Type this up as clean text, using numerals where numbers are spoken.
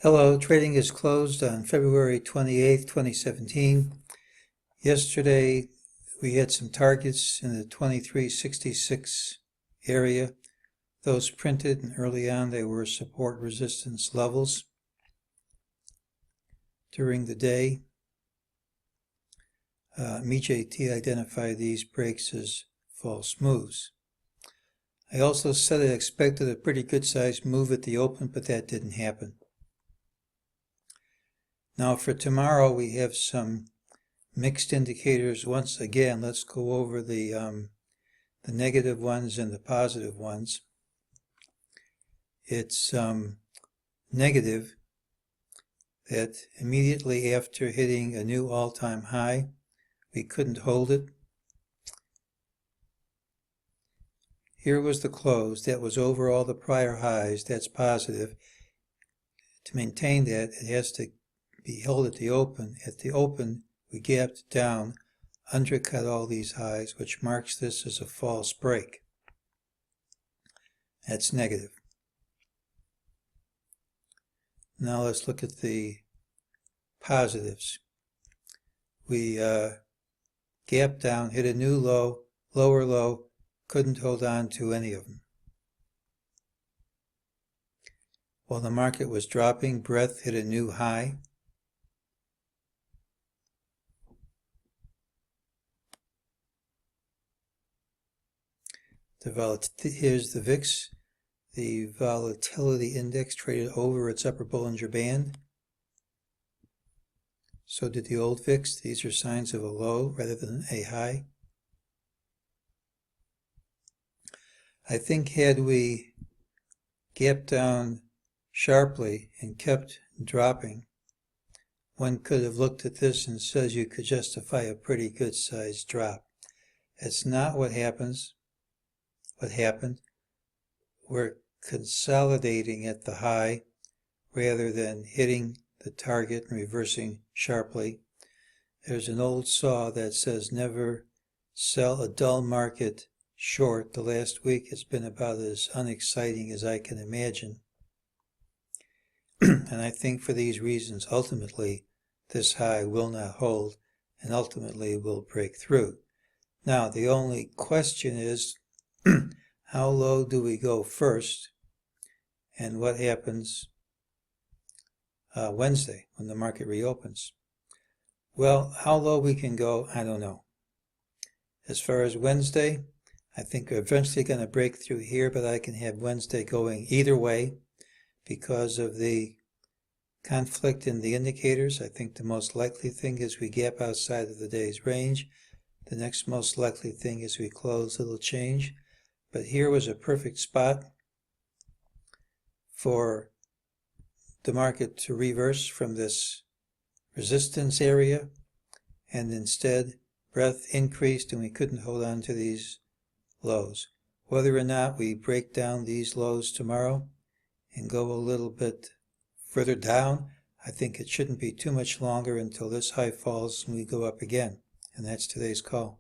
Hello, trading is closed on February 28th, 2017. Yesterday we had some targets in the 2366 area. Those printed, and early on they were support resistance levels. During the day, MEJT identified these breaks as false moves. I also said I expected a pretty good sized move at the open, but that didn't happen. Now for tomorrow we have some mixed indicators. Once again, let's go over the negative ones and the positive ones. It's negative that immediately after hitting a new all-time high, we couldn't hold it. Here was the close. That was over all the prior highs. That's positive. To maintain that, it has to be held at the open. At the open, we gapped down, undercut all these highs, which marks this as a false break. That's negative. Now let's look at the positives. We gapped down, hit a new low, lower low, couldn't hold on to any of them. While the market was dropping, breadth hit a new high. Here's the VIX. The volatility index traded over its upper Bollinger Band. So did the old VIX. These are signs of a low rather than a high. I think had we gapped down sharply and kept dropping, one could have looked at this and says you could justify a pretty good sized drop. That's not what happens. What happened? We're consolidating at the high rather than hitting the target and reversing sharply. There's an old saw that says never sell a dull market short. The last week has been about as unexciting as I can imagine. And I think for these reasons, ultimately, this high will not hold and ultimately will break through. Now, the only question is, how low do we go first, and what happens Wednesday when the market reopens? Well, how low we can go, I don't know. As far as Wednesday, I think we're eventually going to break through here, but I can have Wednesday going either way because of the conflict in the indicators. I think the most likely thing is we gap outside of the day's range. The next most likely thing is we close a little change. But here was a perfect spot for the market to reverse from this resistance area, and instead breadth increased and we couldn't hold on to these lows. Whether or not we break down these lows tomorrow and go a little bit further down, I think it shouldn't be too much longer until this high falls and we go up again. And that's today's call.